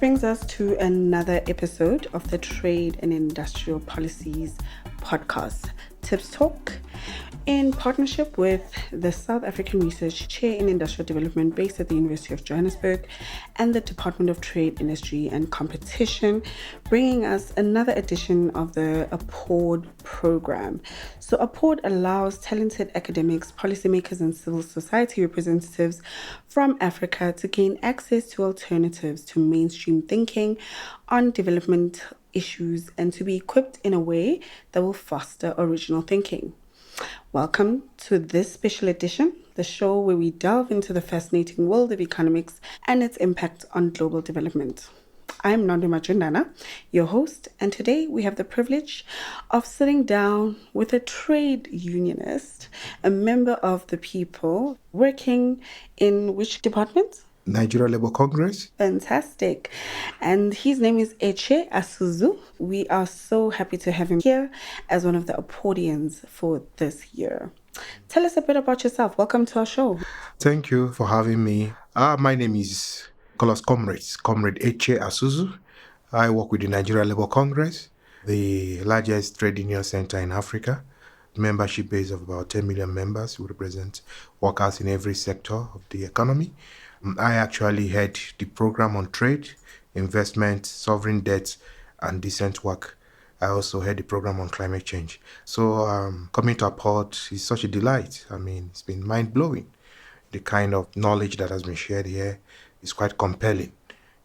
brings us to another episode of the Trade and Industrial Policies podcast, Tips Talk, in partnership with the South African Research Chair in Industrial Development based at the University of Johannesburg and the Department of Trade, Industry and Competition, bringing us another edition of the Aporde program. So Aporde allows talented academics, policymakers and civil society representatives from Africa to gain access to alternatives to mainstream thinking on development issues and to be equipped in a way that will foster original thinking. Welcome to this special edition, the show where we delve into the fascinating world of economics and its impact on global development. I'm Nondwe Majundana, your host, and today we have the privilege of sitting down with a trade unionist, a member of the people, working in which department? Nigeria Labour Congress. Fantastic. And his name is Echezona Asuzu. We are so happy to have him here as one of the Appordians for this year. Tell us a bit about yourself. Welcome to our show. Thank you for having me. My name is Comrade Echezona Asuzu. I work with the Nigeria Labour Congress, the largest trade union center in Africa. Membership base of about 10 million members. We represent workers in every sector of the economy. I actually head the program on trade, investment, sovereign debt, and decent work. I also head the program on climate change. So coming to Aporde is such a delight. I mean, it's been mind-blowing. The kind of knowledge that has been shared here is quite compelling.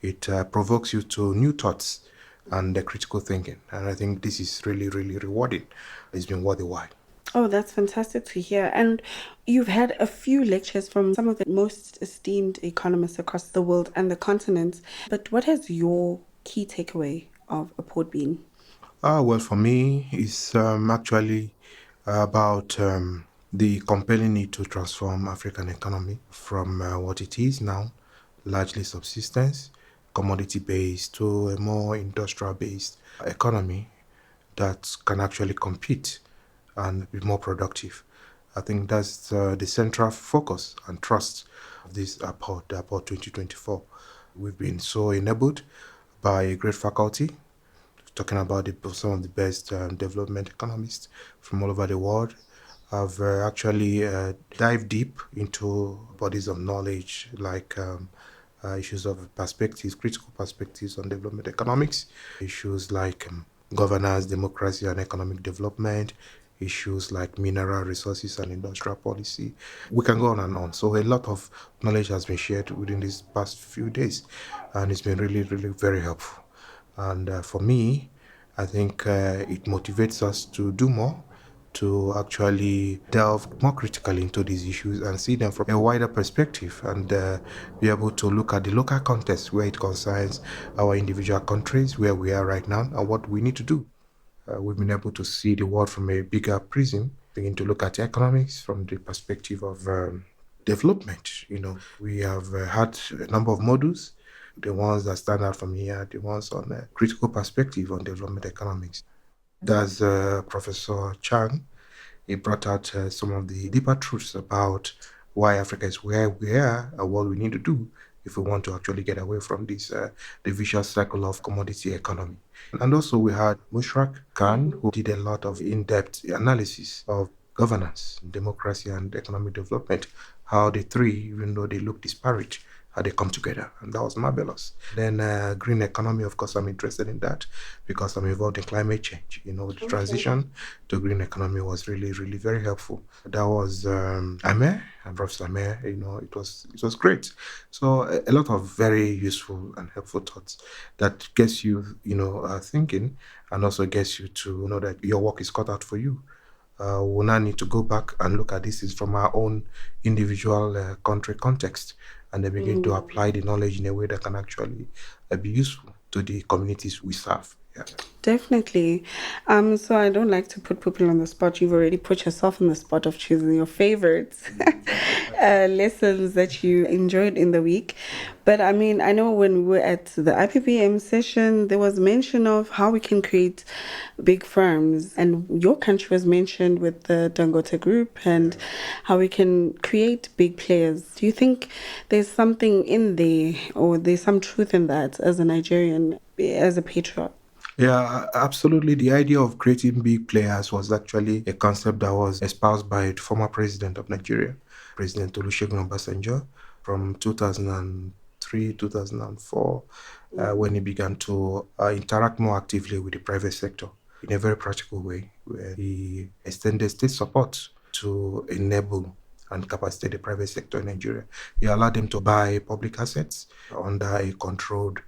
It provokes you to new thoughts and critical thinking. And I think this is really, really rewarding. It's been worth a while. Oh, that's fantastic to hear. And you've had a few lectures from some of the most esteemed economists across the world and the continent. But what has your key takeaway of Aporde been? Well, for me, it's actually about the compelling need to transform African economy from what it is now, largely subsistence, commodity-based, to a more industrial-based economy that can actually compete and be more productive. I think that's the central focus and trust of this Aporde 2024. We've been so enabled by a great faculty, talking about some of the best development economists from all over the world. I've actually dived deep into bodies of knowledge like issues of perspectives, critical perspectives on development economics, issues like governance, democracy and economic development, issues like mineral resources and industrial policy. We can go on and on. So a lot of knowledge has been shared within these past few days, and it's been really, really very helpful. And for me, I think it motivates us to do more, to actually delve more critically into these issues and see them from a wider perspective and be able to look at the local context where it concerns our individual countries, where we are right now, and what we need to do. We've been able to see the world from a bigger prism, begin to look at economics from the perspective of development. You know, we have had a number of modules, the ones that stand out from here, the ones on a critical perspective on development economics. There's Professor Chang. He brought out some of the deeper truths about why Africa is where we are and what we need to do if we want to actually get away from this the vicious cycle of commodity economy. And also we had Mushraq Khan, who did a lot of in-depth analysis of governance, democracy and economic development, how the three, even though they look disparate, how they come together. And that was marvelous. Then green economy, of course, I'm interested in that because I'm involved in climate change. You know, the transition to green economy was really, really very helpful. That was Amer and Professor Amer. You know, it was great. So a lot of very useful and helpful thoughts that gets you, thinking, and also gets you to know that your work is cut out for you. We'll now need to go back and look at this from our own individual country context, and then begin to apply the knowledge in a way that can actually be useful to the communities we serve. Definitely. So I don't like to put people on the spot. You've already put yourself on the spot of choosing your favorites lessons that you enjoyed in the week. But I mean, I know when we were at the IPPM session, there was mention of how we can create big firms, and your country was mentioned with the Dangote Group and how we can create big players. Do you think there's something in there, or there's some truth in that as a Nigerian, as a patriot? Yeah, absolutely. The idea of creating big players was actually a concept that was espoused by the former president of Nigeria, President Olusegun Obasanjo, from 2003, 2004, when he began to interact more actively with the private sector in a very practical way, where he extended state support to enable and capacitate the private sector in Nigeria. He allowed them to buy public assets under a controlled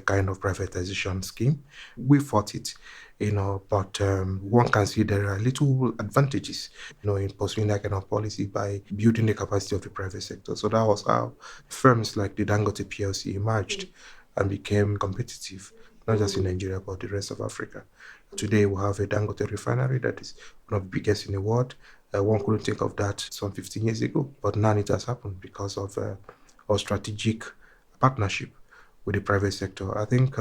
kind of privatization scheme. We fought it, but one can see there are little advantages, in pursuing that kind of policy by building the capacity of the private sector. So that was how firms like the Dangote PLC emerged and became competitive, not just in Nigeria, but the rest of Africa. Today, we have a Dangote refinery that is one of the biggest in the world. One couldn't think of that some 15 years ago, but now it has happened because of our strategic partnership with the private sector. I think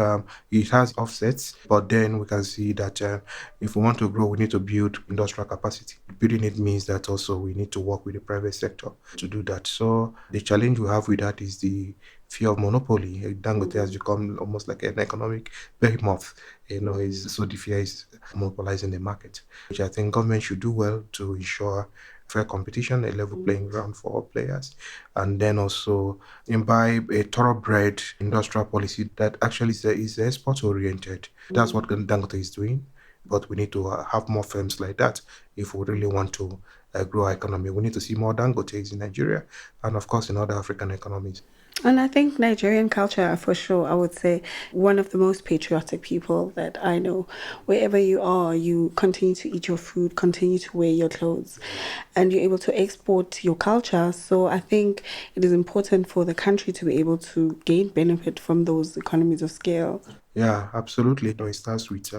it has offsets, but then we can see that if we want to grow, we need to build industrial capacity. Building it means that also we need to work with the private sector to do that. So the challenge we have with that is the fear of monopoly. Dangote has become almost like an economic behemoth. So the fear is monopolizing the market, which I think government should do well to ensure fair competition, a level playing ground for all players, and then also imbibe a thoroughbred industrial policy that actually is export oriented. That's what Dangote is doing, but we need to have more firms like that if we really want to grow our economy. We need to see more Dangotes in Nigeria and, of course, in other African economies. And I think Nigerian culture, for sure, I would say one of the most patriotic people that I know. Wherever you are, you continue to eat your food, continue to wear your clothes, and you're able to export your culture. So I think it is important for the country to be able to gain benefit from those economies of scale. Yeah, absolutely. No, it starts with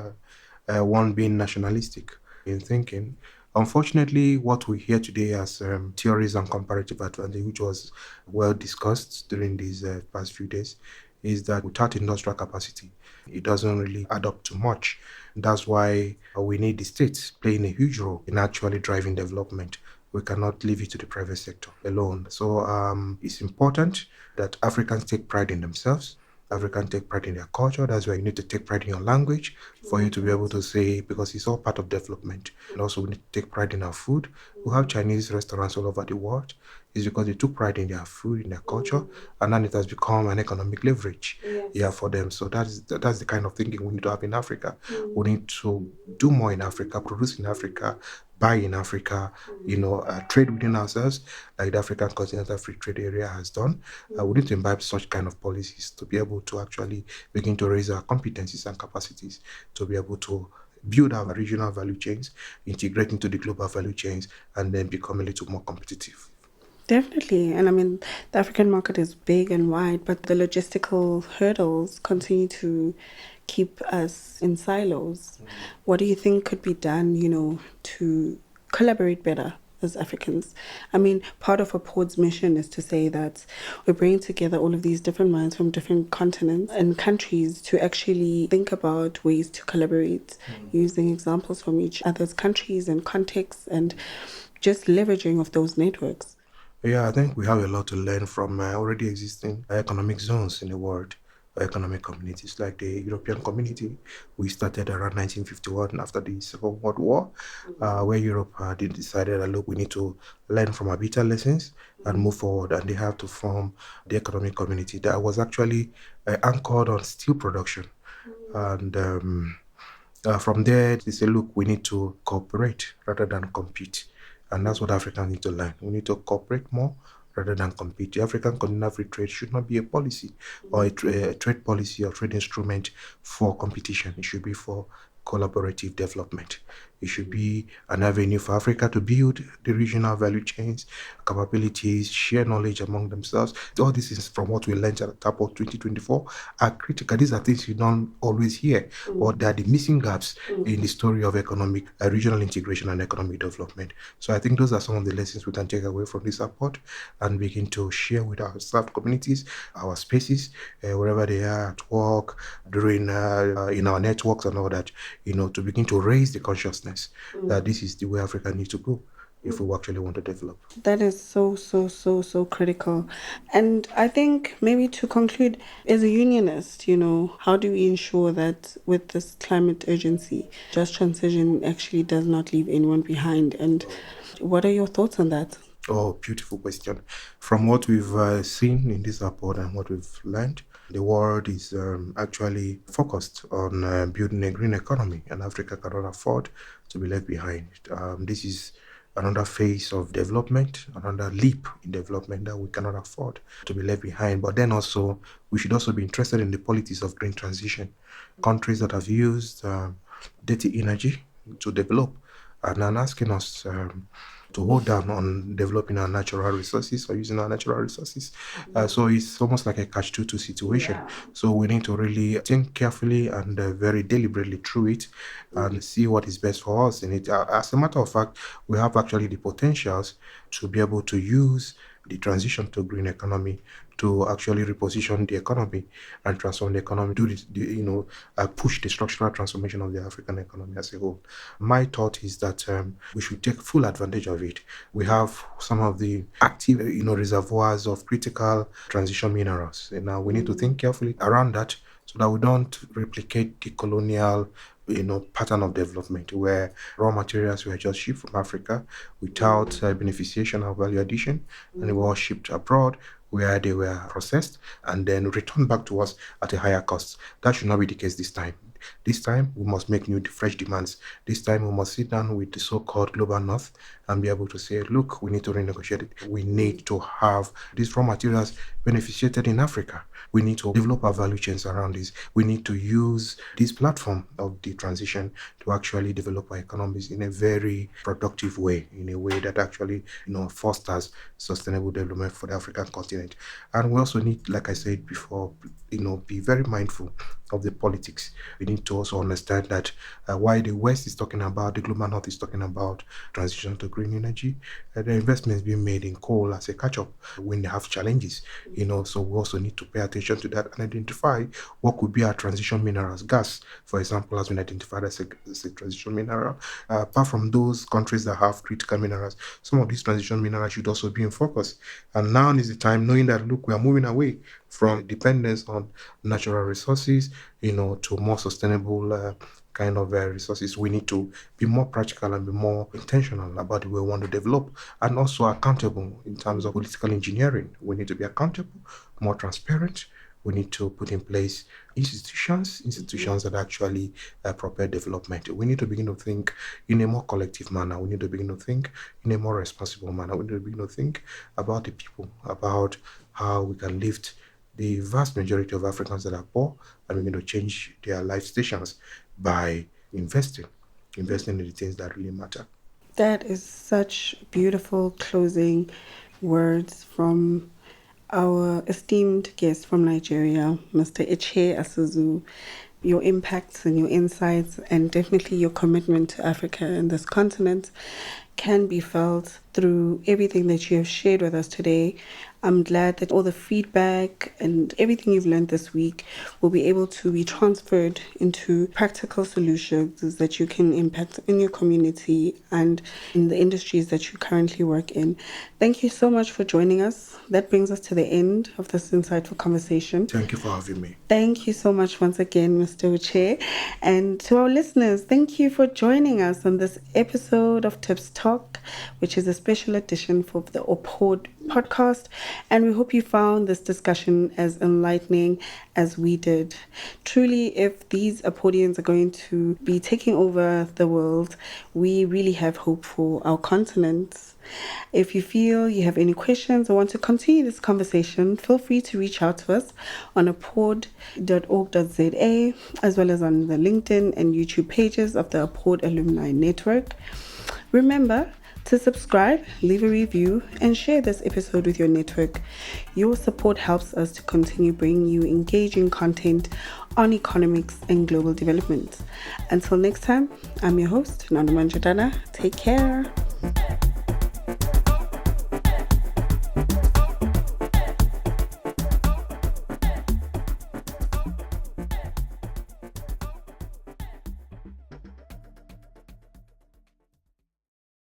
one being nationalistic in thinking. Unfortunately, what we hear today as theories and comparative advantage, which was well discussed during these past few days, is that without industrial capacity, it doesn't really add up to much. That's why we need the states playing a huge role in actually driving development. We cannot leave it to the private sector alone. So it's important that Africans take pride in themselves. Africans take pride in their culture. That's why you need to take pride in your language for you to be able to say, because it's all part of development. And also, we need to take pride in our food. We have Chinese restaurants all over the world. It's because they took pride in their food, in their culture, and then it has become an economic leverage, for them. So that's the kind of thinking we need to have in Africa. We need to do more in Africa, produce in Africa, buy in Africa, trade within ourselves, like the African Continental Free Trade Area has done. We need to imbibe such kind of policies to be able to actually begin to raise our competencies and capacities to be able to build our regional value chains, integrate into the global value chains, and then become a little more competitive. Definitely. And I mean, the African market is big and wide, but the logistical hurdles continue to keep us in silos. What do you think could be done, to collaborate better as Africans? I mean, part of Apporde's mission is to say that we're bringing together all of these different minds from different continents and countries to actually think about ways to collaborate, using examples from each other's countries and contexts, and just leveraging of those networks. Yeah, I think we have a lot to learn from already existing economic zones in the world, economic communities like the European community. We started around 1951 after the Second World War, where Europe did decided that, look, we need to learn from our bitter lessons and move forward. And they have to form the economic community that was actually anchored on steel production. And from there, they say, look, we need to cooperate rather than compete. And that's what Africans need to learn. We need to cooperate more rather than compete. The African Continental Free Trade should not be a policy or a trade policy or trade instrument for competition. It should be for collaborative development. It should be an avenue for Africa to build the regional value chains, capabilities, share knowledge among themselves. All this is from what we learned at the top of 2024 are critical. These are things you don't always hear, or they are the missing gaps in the story of economic, regional integration and economic development. So I think those are some of the lessons we can take away from this report and begin to share with our staff communities, our spaces, wherever they are at work, during in our networks and all that, to begin to raise the consciousness that this is the way Africa needs to go if we actually want to develop. That is so critical. And I think maybe to conclude, as a unionist, how do we ensure that with this climate urgency, just transition actually does not leave anyone behind? And what are your thoughts on that? Oh, beautiful question. From what we've seen in this report and what we've learned, the world is actually focused on building a green economy, and Africa cannot afford to be left behind. This is another phase of development, another leap in development that we cannot afford to be left behind. But then also, we should also be interested in the politics of green transition. Countries that have used dirty energy to develop are now asking us to hold down on developing our natural resources or using our natural resources. So it's almost like a catch-22 situation. Yeah. So we need to really think carefully and very deliberately through it and see what is best for us in it. As a matter of fact, we have actually the potentials to be able to use the transition to green economy to actually reposition the economy and transform the economy, push the structural transformation of the African economy as a whole. My thought is that we should take full advantage of it. We have some of the active, reservoirs of critical transition minerals. And now we need to think carefully around that so that we don't replicate the colonial pattern of development where raw materials were just shipped from Africa without beneficiation or value addition, and they were all shipped abroad where they were processed and then returned back to us at a higher cost. That should not be the case this time. This time, we must make new fresh demands. This time, we must sit down with the so-called Global North and be able to say, look, we need to renegotiate it. We need to have these raw materials beneficiated in Africa. We need to develop our value chains around this. We need to use this platform of the transition to actually develop our economies in a very productive way, in a way that actually, fosters sustainable development for the African continent. And we also need, like I said before, be very mindful of the politics. We need to also understand that while the West is talking about, the Global North is talking about transition to green energy, the investments being made in coal as a catch-up when they have challenges, so we also need to pay attention to that and identify what could be our transition minerals. Gas, for example, has been identified as a transition mineral. Apart from those countries that have critical minerals, some of these transition minerals should also be in focus. And now is the time, knowing that, look, we are moving away from dependence on natural resources, to more sustainable kind of resources. We need to be more practical and be more intentional about the way we want to develop, and also accountable in terms of political engineering. We need to be accountable, more transparent. We need to put in place institutions that actually prepare development. We need to begin to think in a more collective manner. We need to begin to think in a more responsible manner. We need to begin to think about the people, about how we can lift the vast majority of Africans that are poor and begin to change their life stations by investing in the things that really matter. That is such beautiful closing words from our esteemed guest from Nigeria, Mr. Echezona Asuzu. Your impacts and your insights and definitely your commitment to Africa and this continent can be felt through everything that you have shared with us today. I'm glad that all the feedback and everything you've learned this week will be able to be transferred into practical solutions that you can impact in your community and in the industries that you currently work in. Thank you so much for joining us. That brings us to the end of this insightful conversation. Thank you for having me. Thank you so much once again, Mr. Uche. And to our listeners, thank you for joining us on this episode of Tips Talk. which is a special edition for the Aporde podcast. And we hope you found this discussion as enlightening as we did. Truly, if these Appordians are going to be taking over the world, we really have hope for our continent. If you feel you have any questions or want to continue this conversation, feel free to reach out to us on aporde.org.za, as well as on the LinkedIn and YouTube pages of the Aporde Alumni Network. Remember to subscribe, leave a review, and share this episode with your network. Your support helps us to continue bringing you engaging content on economics and global development. Until next time, I'm your host, Nondwe Majundana. Take care.